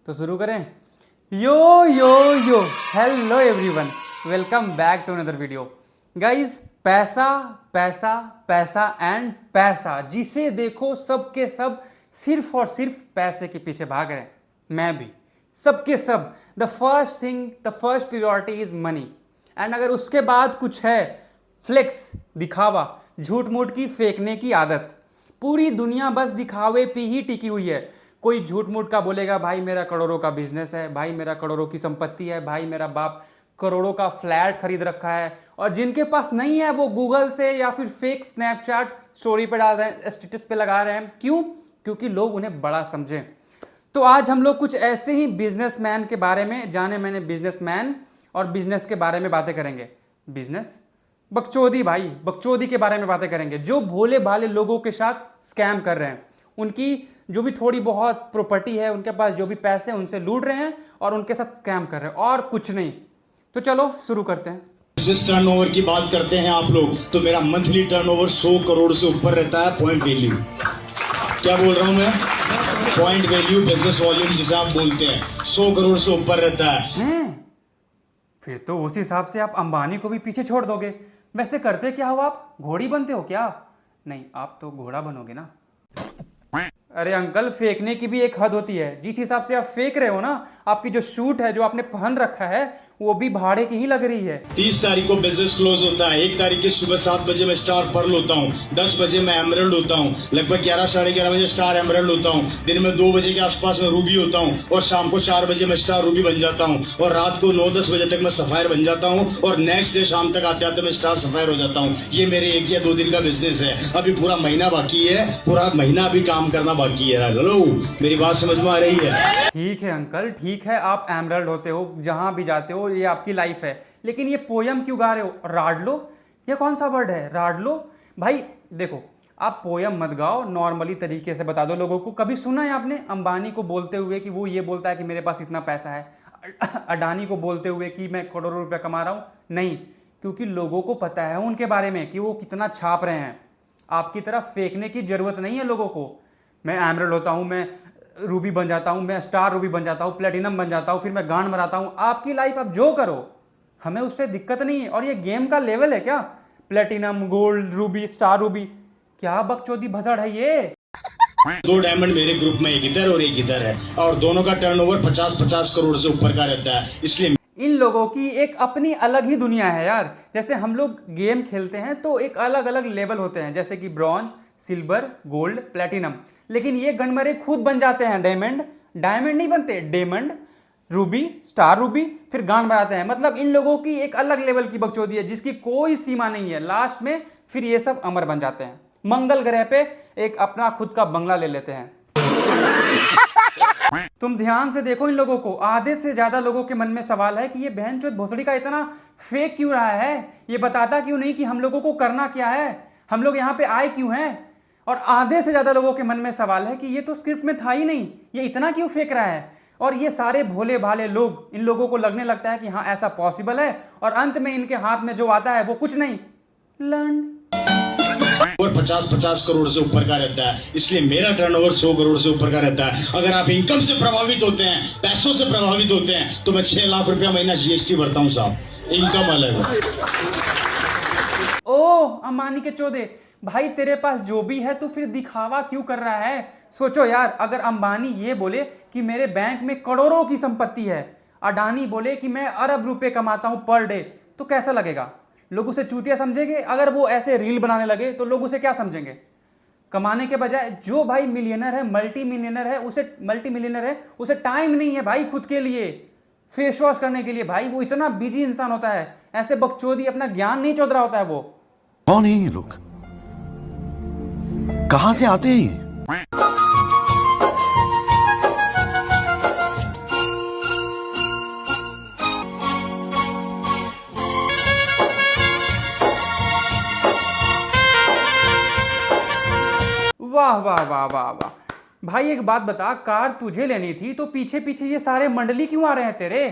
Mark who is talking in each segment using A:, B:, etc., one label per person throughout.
A: तो शुरू करें। Yo yo yo hello everyone, welcome back to another video. Guys, पैसा पैसा पैसा एंड पैसा, जिसे देखो सबके सब सिर्फ और सिर्फ पैसे के पीछे भाग रहे हैं। मैं भी, सबके सब। The first thing, the first priority is money. And अगर उसके बाद कुछ है, फ्लेक्स, दिखावा, झूठ मूठ की फेंकने की आदत। पूरी दुनिया बस दिखावे पे ही टिकी हुई है। कोई झूठ मूठ का बोलेगा, भाई मेरा करोड़ों का बिजनेस है, भाई मेरा करोड़ों की संपत्ति है, भाई मेरा बाप करोड़ों का फ्लैट खरीद रखा है। और जिनके पास नहीं है वो गूगल से या फिर फेक स्नैपचैट स्टोरी पे डाल रहे हैं, स्टेटस पे लगा रहे हैं। क्यों? क्योंकि लोग उन्हें बड़ा समझें। तो आज हम लोग कुछ ऐसे ही बिजनेसमैन के बारे में, जाने मैंने बिजनेसमैन और बिजनेस के बारे में बातें करेंगे। बिजनेस बकचोदी, भाई बकचोदी के बारे में बातें करेंगे, जो भोले भाले लोगों के साथ स्कैम कर रहे हैं। उनकी जो भी थोड़ी बहुत प्रॉपर्टी है, उनके पास जो भी पैसे हैं, उनसे लूट रहे हैं और उनके साथ स्कैम कर रहे हैं, और कुछ नहीं। तो चलो शुरू करते हैं।
B: बिजनेस टर्नओवर की बात करते हैं आप लोग, तो मेरा मंथली टर्नओवर 100 करोड़ से ऊपर रहता है। पॉइंट वैल्यू, क्या बोल रहा हूं मैं? पॉइंट वैल्यू, बिजनेस वॉल्यूम जिसे आप बोलते हैं, 100 करोड़ से ऊपर रहता है।
A: फिर तो उस हिसाब से आप अंबानी को भी पीछे छोड़ दोगे। वैसे करते क्या हो आप? घोड़ी बनते हो क्या? नहीं, आप तो घोड़ा बनोगे ना। अरे अंकल, फेंकने की भी एक हद होती है। जिस हिसाब से आप फेंक रहे हो ना, आपकी जो शूट है जो आपने पहन रखा है, वो भी भाड़े की ही लग रही है।
B: 30 तारीख को बिजनेस क्लोज होता है। 1 तारीख की सुबह 7 बजे मैं स्टार पर्ल होता हूँ, 10 बजे मैं एमरल्ड होता हूँ, लगभग 11 साढ़े 11 बजे स्टार एमरल्ड होता हूँ, दिन में 2 बजे के आसपास में रूबी होता हूँ, और शाम को 4 बजे मैं स्टार रूबी बन जाता हूँ, और रात को 9-10 बजे तक मैं सफायर बन जाता हूँ, और नेक्स्ट डे शाम तक आते आते मैं स्टार सफायर हो जाता हूँ। ये मेरे 1 या 2 दिन का बिजनेस है। अभी पूरा महीना बाकी है, पूरा महीना अभी काम करना बाकी है। हेलो, मेरी बात समझ में आ रही है?
A: ठीक है अंकल, ठीक है, आप एमरल्ड होते हो, जहां भी जाते हो, ये आपकी लाइफ है। लेकिन ये पोयम क्यों गा रहे हो? राडलो, ये कौन सा वर्ड है राडलो? भाई देखो, आप पोयम मत गाओ, नॉर्मली तरीके से बता दो लोगों को। कभी सुना है आपने अंबानी को बोलते हुए कि वो ये बोलता है कि मेरे पास इतना पैसा है? अडानी को बोलते हुए कि मैं करोड़ों रुपया कमा रहा हूं? नहीं, क्योंकि लोगों को पता है उनके बारे में कि वो कितना छाप रहे हैं। आपकी तरफ फेंकने की जरूरत नहीं है लोगों को। मैं एमरल्ड होता हूं, मैं रूबी बन जाता हूं, मैं स्टार रूबी बन जाता हूं, प्लेटिनम बन जाता हूं, फिर मैं गांड मराता हूं। आपकी लाइफ आप जो करो, हमें उससे दिक्कत नहीं है। और ये गेम का लेवल है क्या? Platinum, gold, Ruby, star Ruby, क्या बकचोदी भसड़ है ये?
B: 2 डायमंड मेरे ग्रुप में, एक इधर और एक इधर है, और दोनों का टर्नओवर 50-50 करोड़ से ऊपर का रहता है। इसलिए
A: इन लोगों की एक अपनी अलग ही दुनिया है यार। जैसे हम लोग गेम खेलते हैं तो एक अलग अलग लेवल होते हैं, जैसे कि ब्रॉन्ज, सिल्वर, गोल्ड, प्लेटिनम। लेकिन ये गनमरे खुद बन जाते हैं डायमंड। डायमंड नहीं बनते, डायमंड, रूबी, स्टार रूबी, फिर गांड बनाते हैं। मतलब इन लोगों की एक अलग लेवल की बकचोदी है जिसकी कोई सीमा नहीं है। लास्ट में फिर ये सब अमर बन जाते हैं। मंगल ग्रह पे एक अपना खुद का बंगला ले लेते हैं। तुम ध्यान से देखो इन लोगों को। आधे से ज्यादा लोगों के मन में सवाल है कि ये बहनचोद भोसड़ी का इतना फेक क्यों रहा है? ये बताता क्यों नहीं कि हम लोगों को करना क्या है, हम लोग यहाँ पे आए क्यों हैं? और आधे से ज्यादा लोगों के मन में सवाल है कि ये तो स्क्रिप्ट में था ही नहीं, ये इतना क्यों फेंक रहा है? और ये सारे भोले भाले लोग, इन लोगों को लगने लगता है कि हाँ ऐसा पॉसिबल है, और अंत में इनके हाथ में जो आता है वो कुछ नहीं, लंड।
B: और 50-50 करोड़ से ऊपर का रहता है। इसलिए मेरा टर्नओवर 100 करोड़ से ऊपर का रहता है। अगर आप इनकम से प्रभावित होते हैं, पैसों से प्रभावित होते हैं, तो मैं 6 लाख रुपया महीना जीएसटी भरता हूँ साहब। इनकम अलग है।
A: ओ अंबानी के चौधे, भाई तेरे पास जो भी है तो फिर दिखावा क्यों कर रहा है? सोचो यार, अगर अंबानी ये बोले कि मेरे बैंक में करोड़ों की संपत्ति है, अडानी बोले कि मैं अरब रुपए कमाता हूं पर डे, तो कैसा लगेगा? लोग उसे चूतिया समझेंगे? अगर वो ऐसे रील बनाने लगे तो लोग उसे क्या समझेंगे? कमाने के बजाय जो भाई मिलियनर है, मल्टी मिलियनर है, उसे टाइम नहीं है भाई खुद के लिए, फेस वॉश करने के लिए। भाई वो इतना बिजी इंसान होता है, ऐसे बकचोदी अपना ज्ञान नहीं चौध रहा होता है। वो
C: कौन है ये लोग? कहां से आते हैं ये?
A: वाह वाह वाह वाह वाह। भाई एक बात बता, कार तुझे लेनी थी तो पीछे पीछे ये सारे मंडली क्यों आ रहे हैं तेरे?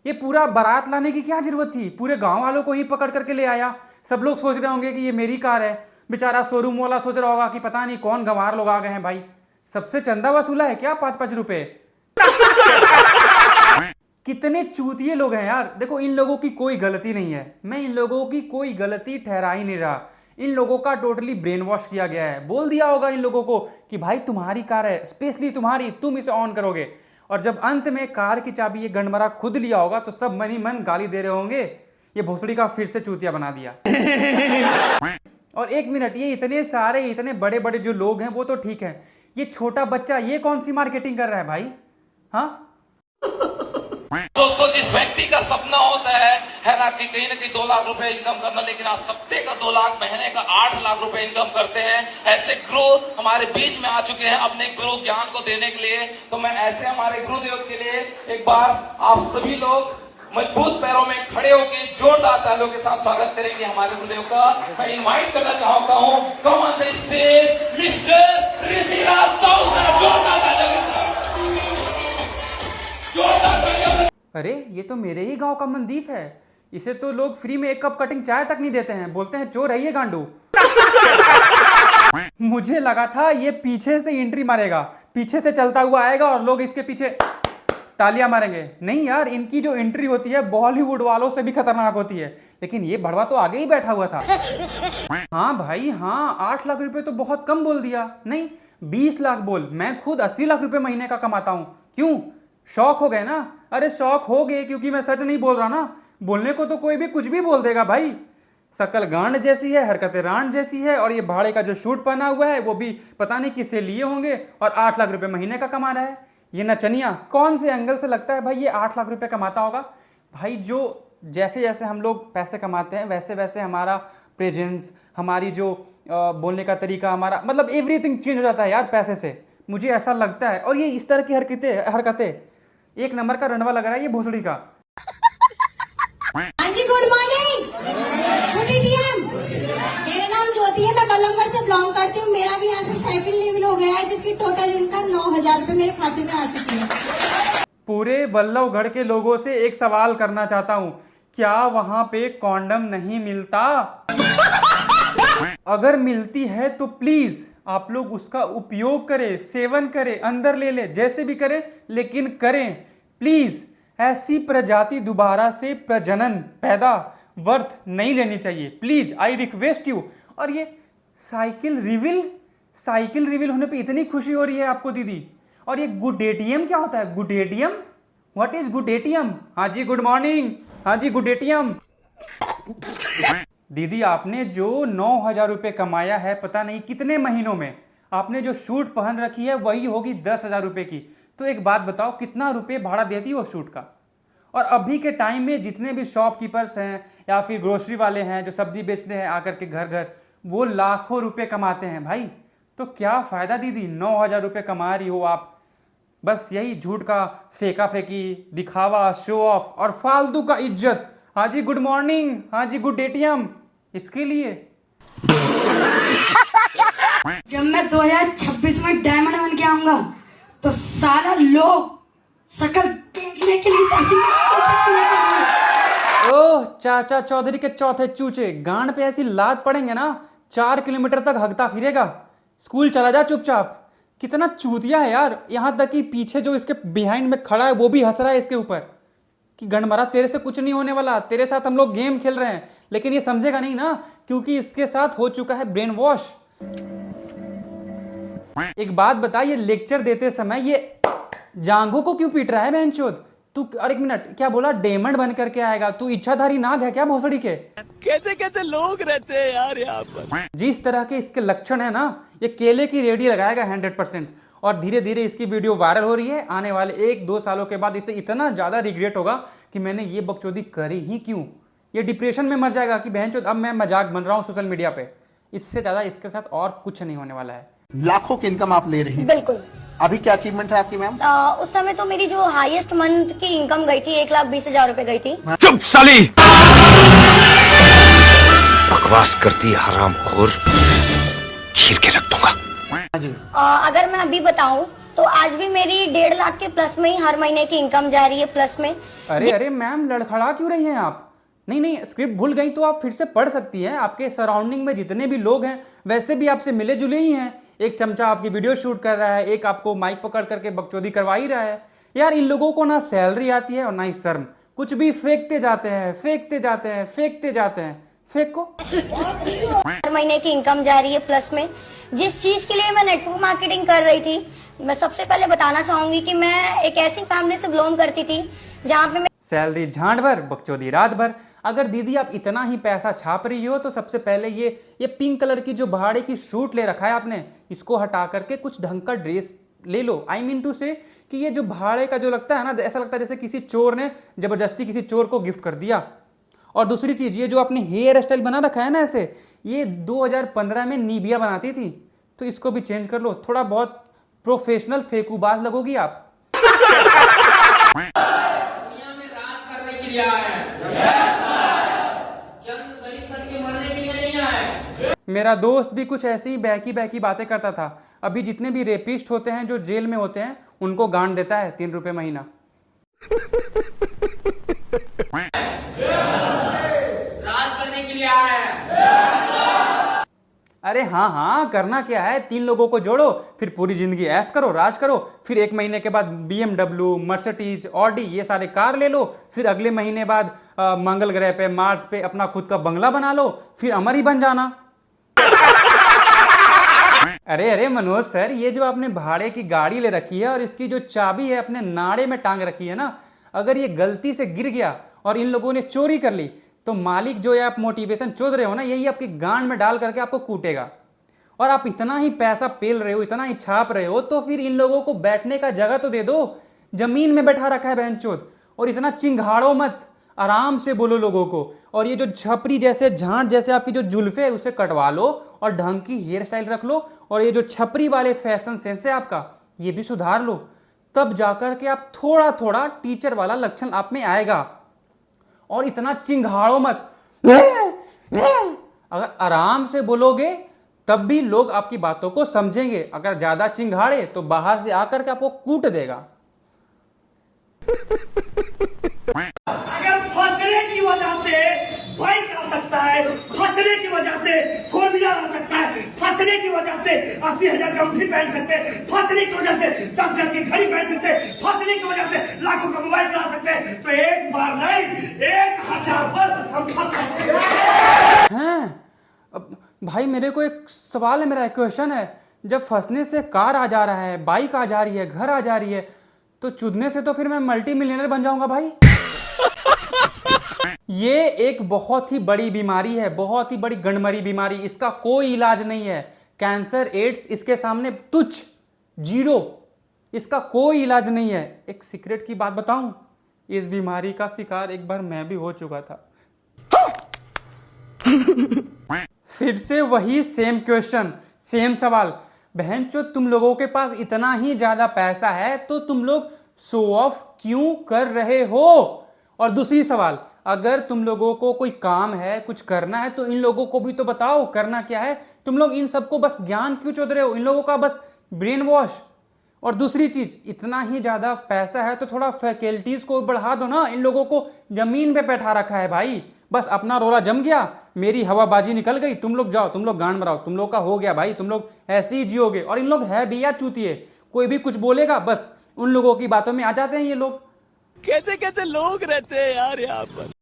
A: ये पूरा बारात लाने की क्या जरूरत थी? पूरे गांव वालों को ही पकड़ करके ले आया। सब लोग सोच रहे होंगे कि ये मेरी कार है। बेचारा शोरूम वाला सोच रहा होगा कि पता नहीं कौन गंवार लोग आ गए हैं। भाई सबसे चंदा वसूला है क्या 5-5 रुपए? कितने चूतिए लोग हैं यार। देखो इन लोगों की कोई गलती नहीं है, मैं इन लोगों की कोई गलती ठहरा ही नहीं रहा। इन लोगों का टोटली ब्रेन वॉश किया गया है। बोल दिया होगा इन लोगों को कि भाई तुम्हारी कार है, स्पेशली तुम्हारी, तुम इसे ऑन करोगे। और जब अंत में कार की चाबी ये गंडमरा खुद लिया होगा तो सब मन ही मन गाली दे रहे होंगे, ये भोसड़ी का फिर से चूतिया बना दिया। और एक मिनट, ये इतने सारे इतने बड़े बड़े जो लोग हैं वो तो ठीक है, ये छोटा बच्चा ये कौन सी मार्केटिंग कर रहा है भाई? हाँ
D: दोस्तों, जिस व्यक्ति का सपना होता है ना कि कहीं ना कहीं 2 लाख रुपए इनकम करना, लेकिन आज सप्ते का 2 लाख, महीने का 8 लाख रुपए इनकम करते हैं, ऐसे गुरु हमारे बीच में आ चुके हैं अपने गुरु ज्ञान को देने के लिए। तो मैं ऐसे हमारे गुरुदेव के लिए एक बार आप सभी लोग मजबूत पैरों में खड़े होकर जोरदार तालियों के साथ स्वागत करेंगे हमारे गुरुदेव का। मैं इनवाइट करना चाहता हूँ, come on the stage mister Rishiraj Sahu sir, जोरदार तालियों के साथ, जोरदार तालियों।
A: अरे ये तो मेरे ही गांव का मनदीप है, इसे तो लोग फ्री में 1 कप कटिंग चाय तक नहीं देते हैं, बोलते हैं चोर है ये गांडू। मुझे लगा था ये पीछे से एंट्री मारेगा, पीछे से चलता हुआ आएगा और लोग इसके पीछे तालियां मारेंगे। नहीं यार, इनकी जो एंट्री होती है बॉलीवुड वालों से भी खतरनाक होती है। लेकिन ये भड़वा तो आगे ही बैठा हुआ था। हाँ भाई हाँ, 8 लाख रुपए तो बहुत कम बोल दिया। नहीं 20 लाख बोल, मैं खुद 80 लाख रुपए महीने का कमाता हूं। क्यों, शौक हो गए ना? अरे शौक हो गए क्योंकि मैं सच नहीं बोल रहा ना। बोलने को तो कोई भी कुछ भी बोल देगा भाई। शकल गांड जैसी है, हरकतें रांड जैसी है, और ये भाड़े का जो शूट पहना हुआ है वो भी पता नहीं किससे लिए होंगे, और 8 लाख रुपए महीने का कमा रहा है। ये नचनिया कौन से एंगल से लगता है भाई ये 8 लाख रुपए कमाता होगा? भाई जो जैसे जैसे हम लोग पैसे कमाते हैं वैसे वैसे हमारा प्रेजेंस, हमारी जो बोलने का तरीका, हमारा मतलब एवरीथिंग चेंज हो जाता है यार पैसे से, मुझे ऐसा लगता है। और ये इस तरह की हरकतें एक नंबर का रंडवा लग रहा है ये भोसड़ी का।
E: हाँ जी, गुड मॉर्निंग, गुड ईटीएम। मेरा नाम ज्योति है, मैं बल्लमगढ़ से बिलोंग करती हूँ। मेरा भी यहाँ से सेकंड लेवल हो गया है, जिसकी टोटल इनकम 9,000 रुपए मेरे खाते में आ चुकी है।
A: पूरे बल्लभगढ़ के लोगों से एक सवाल करना चाहता हूँ, क्या वहां पे कॉन्डम नहीं मिलता? अगर मिलती है तो प्लीज आप लोग उसका उपयोग करें, सेवन करें, अंदर ले ले, जैसे भी करें लेकिन करें प्लीज। ऐसी प्रजाति दोबारा से प्रजनन पैदा वर्थ नहीं लेनी चाहिए, प्लीज आई रिक्वेस्ट यू। और ये साइकिल रिवील होने पे इतनी खुशी हो रही है आपको दीदी। और ये गुड एटीएम क्या होता है? Good ATM, what is good ATM? हाँ जी गुड मॉर्निंग, हाँ जी गुड एटीएम। दीदी आपने जो 9,000 रुपये कमाया है पता नहीं कितने महीनों में, आपने जो शूट पहन रखी है वही होगी 10,000 रुपये की। तो एक बात बताओ, कितना रुपये भाड़ा देती हो शूट का? और अभी के टाइम में जितने भी शॉपकीपर्स हैं या फिर ग्रोसरी वाले हैं जो सब्जी बेचते हैं आकर के घर घर, वो लाखों रुपए कमाते हैं भाई। तो क्या फ़ायदा दीदी, 9,000 रुपये कमा रही हो आप, बस यही झूठ का फेंका फेंकी, दिखावा, शो ऑफ और फालतू का इज्जत। हाँ जी गुड मॉर्निंग, हाँ जी गुड एटीएम, इसके लिए।
E: जब मैं 2026 में डायमंड बन के आऊंगा तो सारा लोग शकल देखने के लिए
A: ओह चाचा चौधरी के चौथे चूचे, गांड पे ऐसी लात पड़ेंगे ना 4 किलोमीटर तक हगता फिरेगा। स्कूल चला जा चुपचाप। कितना चूतिया है यार, यहाँ तक कि पीछे जो इसके बिहाइंड में खड़ा है वो भी हंस रहा है इसके ऊपर कि गंडमरा तेरे से कुछ नहीं होने वाला, तेरे साथ हम लोग गेम खेल रहे हैं। लेकिन ये समझेगा नहीं ना, क्योंकि इसके साथ हो चुका है ब्रेन वॉश। एक बात बता, ये लेक्चर देते समय ये जांघों को क्यों पीट रहा है बहनचोद? तू और एक मिनट क्या बोला, डायमंड बन करके आएगा? तू इच्छाधारी नाग है क्या भोसड़ी के?
F: कैसे कैसे लोग रहते हैं यार यहाँ पर।
A: जिस तरह के इसके लक्षण है ना, ये केले की रेडी लगाएगा 100%। और धीरे धीरे इसकी वीडियो वायरल हो रही है। आने वाले 1-2 सालों के बाद इसे इतना ज्यादा रिग्रेट होगा कि मैंने ये बकचोदी करी ही क्यों। ये डिप्रेशन में मर जाएगा कि बहनचोद अब मैं मजाक बन रहा हूँ सोशल मीडिया पे। इससे ज्यादा इसके साथ और कुछ नहीं होने वाला है।
G: लाखों की इनकम आप ले रही हैं।
H: बिल्कुल।
G: अभी क्या अचीवमेंट है आपकी मैम?
H: उस समय तो मेरी जो हाईएस्ट मंथ की इनकम गई थी 1,20,000 रुपए गई थी।
C: चुप साली, बकवास करती हरामखोर, चीर के रख दूंगा।
H: अगर मैं अभी बताऊं तो आज भी मेरी 1.5 लाख के प्लस में ही हर महीने की इनकम जा रही है, प्लस में।
A: अरे मैम लड़खड़ा क्यों रही हैं आप? नहीं स्क्रिप्ट भूल गई तो आप फिर से पढ़ सकती हैं। आपके सराउंडिंग में जितने भी लोग हैं वैसे भी आपसे मिले जुले ही हैं। एक चमचा आपकी वीडियो शूट कर रहा है, एक आपको माइक पकड़ करके बकचोदी करवा ही रहा है। यार इन लोगों को ना सैलरी आती है और ना ही शर्म, कुछ भी फेंकते जाते हैं, फेंकते जाते हैं, फेंकते जाते हैं। फेंको।
H: हर महीने की इनकम जा रही है प्लस में। जिस चीज के लिए मैं नेटवर्क मार्केटिंग कर रही थी, मैं सबसे पहले बताना चाहूंगी कि मैं एक ऐसी फैमिली से बिलोंग करती थी जहाँ पे
A: सैलरी झांड भर, बकचोदी रात भर। अगर दीदी आप इतना ही पैसा छाप रही हो तो सबसे पहले ये पिंक कलर की जो भाड़े की सूट ले रखा है आपने, इसको हटा करके कुछ ढंग का ड्रेस ले लो। आई मीन टू से कि ये जो भाड़े का जो लगता है ना, ऐसा लगता है जैसे किसी चोर ने जबरदस्ती किसी चोर को गिफ्ट कर दिया। और दूसरी चीज, ये जो आपने हेयर स्टाइल बना रखा है ना ऐसे, ये 2015 में नीबिया बनाती थी, तो इसको भी चेंज कर लो। थोड़ा बहुत प्रोफेशनल फेंकूबाज लगोगी आप। मेरा दोस्त भी कुछ ऐसी ही बहकी बहकी बातें करता था। अभी जितने भी रेपिस्ट होते हैं जो जेल में होते हैं, उनको गांड देता है 3 रुपए महीना।
F: राज करने के लिए आया है।
A: अरे हाँ हाँ, करना क्या है, 3 लोगों को जोड़ो, फिर पूरी जिंदगी ऐश करो, राज करो। फिर 1 महीने के बाद BMW, मर्सिडीज, ऑडी ये सारे कार ले लो। फिर अगले महीने बाद मंगल ग्रह पे, मार्स पे अपना खुद का बंगला बना लो, फिर अमर ही बन जाना। अरे अरे मनोज सर, ये जो आपने भाड़े की गाड़ी ले रखी है और इसकी जो चाबी है अपने नाड़े में टांग रखी है ना, अगर ये गलती से गिर गया और इन लोगों ने चोरी कर ली, तो मालिक जो है आप मोटिवेशन चोद रहे हो ना, यही आपकी गांड में डाल करके आपको कूटेगा। और आप इतना ही पैसा पेल रहे हो, इतना ही छाप रहे हो, तो फिर इन लोगों को बैठने का जगह तो दे दो। जमीन में बैठा रखा है बहनचोद। और इतना चिंघाड़ो मत, आराम से बोलो लोगों को। और ये जो छपरी जैसे झांट जैसे आपकी जो जुल्फे है उसे कटवा लो और ढंग की हेयर स्टाइल रख लो। और ये जो छपरी वाले फैशन सेंस है आपका, ये भी सुधार लो। तब जाकर के आप थोड़ा थोड़ा टीचर वाला लक्षण आप में आएगा। और इतना चिंघाड़ो मत। अगर आराम से बोलोगे तब भी लोग आपकी बातों को समझेंगे। अगर ज्यादा चिंघाड़े तो बाहर से आकर के आपको कूट देगा।
F: अगर फंसने की वजह से बाइक आ सकता है, फंसने की वजह से 4 व्हीलर आ सकता है, फंसने की वजह से 80,000 का अंगूठी पहन सकते हैं, फंसने की वजह से 10,000 की घड़ी पहन सकते हैं, फंसने की वजह से लाखों का मोबाइल चला सकते हैं, तो एक बार नहीं 1000 बार हम फंस सकते हैं।
A: अब भाई मेरे को एक सवाल है, मेरा एक क्वेश्चन है। जब फंसने से कार आ जा रहा है, बाइक आ जा रही है, घर आ जा रही है, तो चुदने से तो फिर मैं मल्टी मिलियनर बन जाऊंगा भाई। ये एक बहुत ही बड़ी बीमारी है, बहुत ही बड़ी गंडमरी बीमारी। इसका कोई इलाज नहीं है। कैंसर, एड्स इसके सामने तुच्छ, जीरो। इसका कोई इलाज नहीं है। एक सीक्रेट की बात बताऊं, इस बीमारी का शिकार एक बार मैं भी हो चुका था। फिर से वही सेम क्वेश्चन, सेम सवाल। बहनचोद, तुम लोगों के पास इतना ही ज्यादा पैसा है तो तुम लोग शो ऑफ क्यों कर रहे हो? और दूसरी सवाल, अगर तुम लोगों को कोई काम है, कुछ करना है, तो इन लोगों को भी तो बताओ करना क्या है। तुम लोग इन सबको बस ज्ञान क्यों चोद रहे हो? इन लोगों का बस ब्रेन वॉश। और दूसरी चीज, इतना ही ज्यादा पैसा है तो थोड़ा फैकल्टीज को बढ़ा दो ना। इन लोगों को जमीन पे बैठा रखा है भाई। बस अपना रोला जम गया, मेरी हवाबाजी निकल गई, तुम लोग जाओ, तुम लोग गांड मराओ, तुम लोग का हो गया भाई, तुम लोग ऐसे ही जियोगे। और इन लोग है भी यार चूतिए, कोई भी कुछ बोलेगा बस उन लोगों की बातों में आ जाते हैं ये लोग।
F: कैसे कैसे लोग रहते हैं यार यहाँ पर।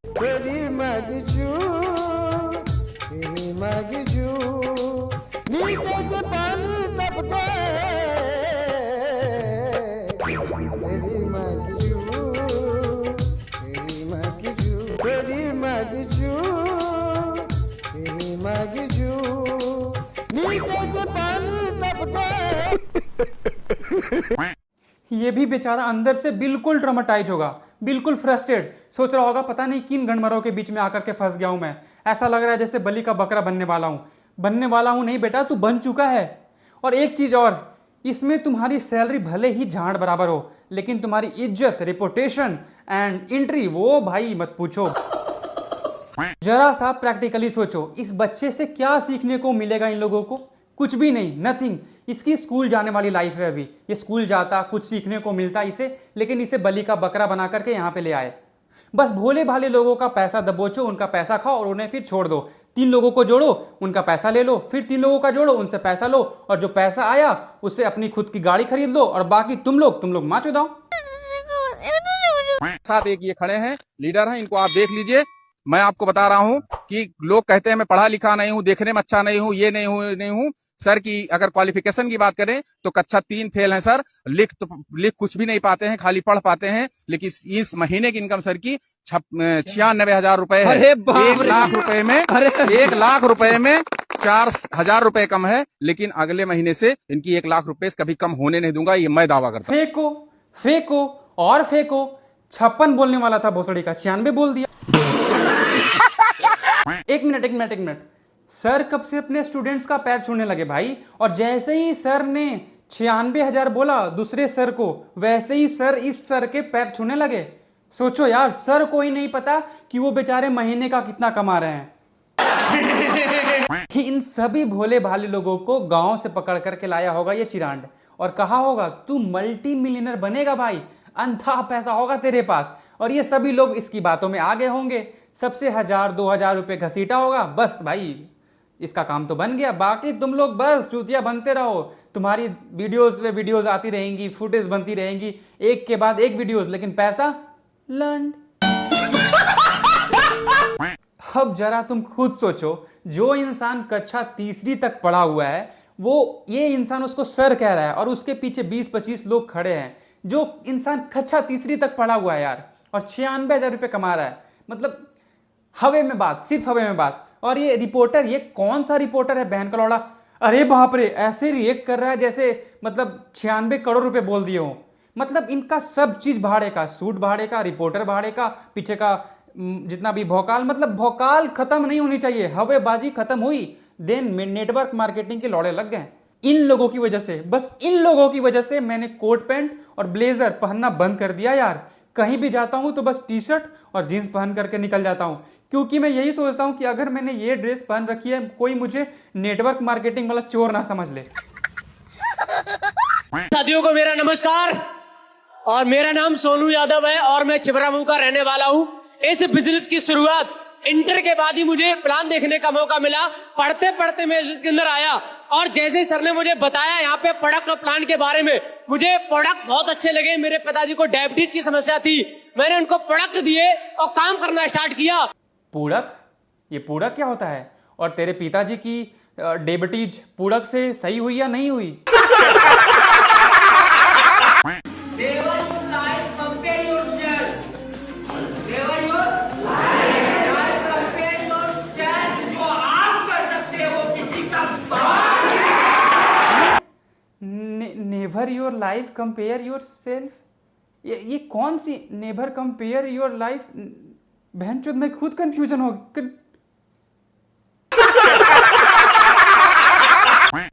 A: ये भी बेचारा अंदर से बिल्कुल ट्रॉमेटाइज होगा, बिल्कुल फ्रस्ट्रेट। सोच रहा होगा पता नहीं किन गणमरों के बीच में आकर के फंस गया हूं मैं। ऐसा लग रहा है जैसे बलि का बकरा बनने वाला हूं। बनने वाला हूं नहीं बेटा, तू बन चुका है। और एक चीज और, इसमें तुम्हारी सैलरी भले ही झाड़ बराबर हो, लेकिन तुम्हारी इज्जत, रेपुटेशन एंड एंट्री, वो भाई मत पूछो। जरा सा प्रैक्टिकली सोचो, इस बच्चे से क्या सीखने को मिलेगा इन लोगों को? कुछ भी नहीं, नथिंग। इसकी स्कूल जाने वाली लाइफ है अभी। ये स्कूल जाता, कुछ सीखने को मिलता इसे, लेकिन इसे बलि का बकरा बना करके यहाँ पे ले आए। बस भोले भाले लोगों का पैसा दबोचो, उनका पैसा खाओ और उन्हें फिर छोड़ दो। 3 लोगों को जोड़ो, उनका पैसा ले लो, फिर 3 लोगों का जोड़ो, उनसे पैसा लो, और जो पैसा आया उससे अपनी खुद की गाड़ी खरीद लो, और बाकी तुम लोग माचो दाओ।
I: साथ एक ये खड़े हैं, लीडर हैं, इनको आप देख लीजिए। मैं आपको बता रहा हूं कि लोग कहते हैं मैं पढ़ा लिखा नहीं हूं, देखने में अच्छा नहीं हूं, ये नहीं हूं। सर की अगर क्वालिफिकेशन की बात करें तो कक्षा 3 फेल हैं सर। लिख कुछ भी नहीं पाते हैं, खाली पढ़ पाते हैं। लेकिन इस महीने की इनकम सर की 96,000 रुपए है। 1 लाख रुपए में 1 लाख रुपए में 4,000 रुपए कम है। लेकिन अगले महीने से इनकी 1 लाख रुपए कभी कम होने नहीं दूंगा, ये मैं दावा करता हूं।
A: फेंको और फेंको। 56 बोलने वाला था भोसड़ी का, 96 बोल दिया। एक मिनट। सर कब से अपने स्टूडेंट्स का पैर छूने लगे भाई? और जैसे ही सर ने 96,000 बोला दूसरे सर को, वैसे ही सर इस सर के पैर छूने लगे। सोचो यार, सर को ही नहीं पता कि वो बेचारे महीने का कितना कमा रहे हैं। इन सभी भोले भाले लोगों को गांव से पकड़ करके लाया होगा ये चिरांड और कहा होगा तू मल्टी मिलियनर बनेगा भाई, अंधा पैसा होगा तेरे पास। और ये सभी लोग इसकी बातों में आगे होंगे, सबसे 1,000-2,000 रुपए घसीटा होगा, बस भाई इसका काम तो बन गया। बाकी तुम लोग बस चूतिया बनते रहो, तुम्हारी वीडियोस आती रहेंगी, फुटेज बनती रहेंगी, एक के बाद एक वीडियोस, लेकिन पैसा लंड। अब जरा तुम खुद सोचो, जो इंसान कक्षा 3री तक पढ़ा हुआ है, वो ये इंसान उसको सर कह रहा है और उसके पीछे 20-25 लोग खड़े हैं। जो इंसान कक्षा 3री तक पढ़ा हुआ है यार और 96,000 रुपए कमा रहा है, मतलब हवे में बात, सिर्फ हवे में बात। और ये रिपोर्टर, ये कौन सा रिपोर्टर है बहन का लौड़ा? अरे बाप रे, ऐसे रिएक्ट कर रहा है जैसे मतलब 96 करोड़ रुपए बोल दिए हो। मतलब इनका सब चीज भाड़े का, सूट भाड़े का, रिपोर्टर भाड़े का, पीछे का जितना भी भौकाल, मतलब भौकाल खत्म नहीं होनी चाहिए। हवेबाजी खत्म हुई, देन नेटवर्क मार्केटिंग के लौड़े लग गए। इन लोगों की वजह से, बस इन लोगों की वजह से मैंने कोट पैंट और ब्लेजर पहनना बंद कर दिया यार। कहीं भी जाता हूं तो बस टी शर्ट और जीन्स पहन करके निकल जाता हूं, क्योंकि मैं यही सोचता हूं कि अगर मैंने ये ड्रेस पहन रखी है, कोई मुझे नेटवर्क मार्केटिंग वाला चोर ना समझ ले।
J: साथियों को मेरा नमस्कार, और मेरा नाम सोनू यादव है और मैं छिबरामऊ का रहने वाला हूं। इस बिजनेस की शुरुआत इंटर के बाद ही मुझे प्लान देखने का मौका मिला। पढ़ते पढ़ते मैं इसके अंदर आया और जैसे ही सर ने मुझे बताया यहाँ पे प्रोडक्ट और प्लान के बारे में, मुझे प्रोडक्ट बहुत अच्छे लगे। मेरे पिताजी को डायबिटीज की समस्या थी, मैंने उनको प्रोडक्ट दिए और काम करना स्टार्ट किया।
A: पूड़क? ये पूड़क क्या होता है? और तेरे पिताजी की डायबिटीज पूड़क से सही हुई या नहीं हुई? Never your life compare your self. ये कौन सी नेवर कंपेयर योर लाइफ? बहनचोद मैं खुद कंफ्यूजन हो।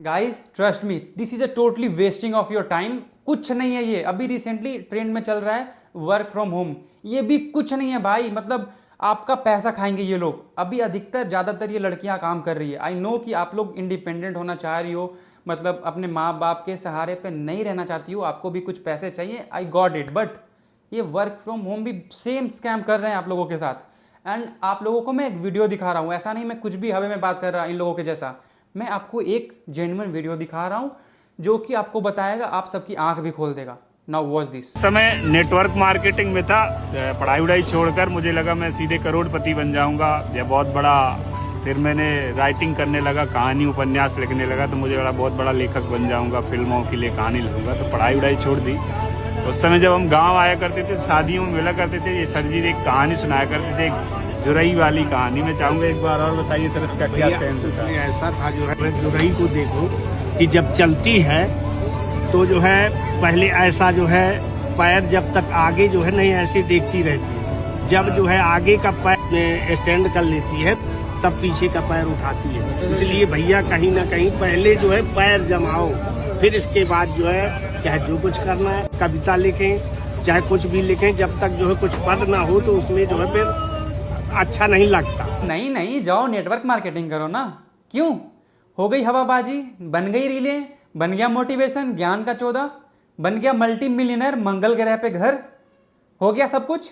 A: Guys trust me, this is a totally wasting of your time. कुछ नहीं है ये। अभी रिसेंटली ट्रेंड में चल रहा है वर्क फ्रॉम होम, ये भी कुछ नहीं है भाई। मतलब आपका पैसा खाएंगे ये लोग। अभी अधिकतर ज्यादातर ये लड़कियां काम कर रही है। आई नो कि आप लोग इंडिपेंडेंट होना चाह रही हो, मतलब अपने माँ बाप के सहारे पे नहीं रहना चाहती हो, आपको भी कुछ पैसे चाहिए, आई गॉट इट। बट ये वर्क फ्रॉम होम भी सेम स्कैम कर रहे हैं आप लोगों के साथ। एंड आप लोगों को मैं एक वीडियो दिखा रहा हूँ, ऐसा नहीं मैं कुछ भी हवे में बात कर रहा इन लोगों के जैसा। मैं आपको एक जेन्युइन वीडियो दिखा रहा हूँ जो कि आपको बताएगा, आप सबकी आंख भी खोल देगा। Now watch this.
K: समय नेटवर्क मार्केटिंग में था, पढ़ाई वढ़ाई छोड़कर मुझे लगा मैं सीधे करोड़पति बन जाऊंगा या बहुत बड़ा। फिर मैंने राइटिंग करने लगा, कहानी उपन्यास लिखने लगा, तो मुझे लगा बहुत बड़ा लेखक बन जाऊंगा, फिल्मों के लिए कहानी लिखूंगा। तो पढ़ाई वढ़ाई छोड़ दी। उस समय जब हम गांव आया करते थे, शादियों में मिला करते थे, ये सर जी एक कहानी सुनाया करते थे, एक जुरई वाली कहानी। मैं चाहूंगा एक बार और बताइए सर इसका क्या सेंस था?
L: ऐसा था जो है, जुरई को देखो कि जब चलती है तो जो है पहले ऐसा जो है पैर जब तक आगे जो है नहीं ऐसे देखती रहती है, जब जो है आगे का पैर स्टैंड कर लेती है तब पीछे का पैर उठाती है। इसलिए भैया कहीं ना कहीं पहले जो है पैर जमाओ, फिर इसके बाद जो है चाहे जो कुछ करना है, कविता लिखें चाहे कुछ भी लिखें, जब तक जो है कुछ पद ना हो तो उसमें जो है फिर अच्छा नहीं लगता।
A: नहीं जाओ नेटवर्क मार्केटिंग करो ना। क्यों? हो गई हवाबाजी, बन गई रीलें, बन गया मोटिवेशन, ज्ञान का 14, बन गया मल्टी मिलियनर, मंगल ग्रह पे घर, हो गया सब कुछ।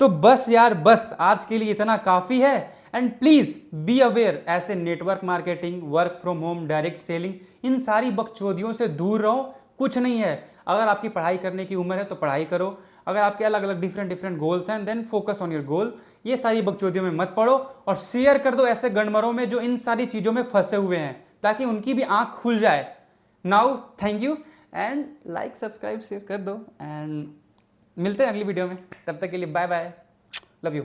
A: तो बस यार, बस आज के लिए इतना काफी है। एंड प्लीज बी अवेयर, ऐसे network marketing, work from home, direct selling, इन सारी बकचोदियों से दूर रहो। कुछ नहीं है। अगर आपकी पढ़ाई करने की उम्र है तो पढ़ाई करो, अगर आपके अलग अलग डिफरेंट गोल्स हैं then focus on your goal. ये सारी बकचोदियों में मत पड़ो और शेयर कर दो ऐसे गणमरों में जो इन सारी चीज़ों में फंसे हुए हैं, ताकि उनकी भी आंख खुल जाए। Now thank you and like subscribe share कर दो एंड मिलते हैं अगली वीडियो में। तब तक के लिए बाय बाय, लव यू।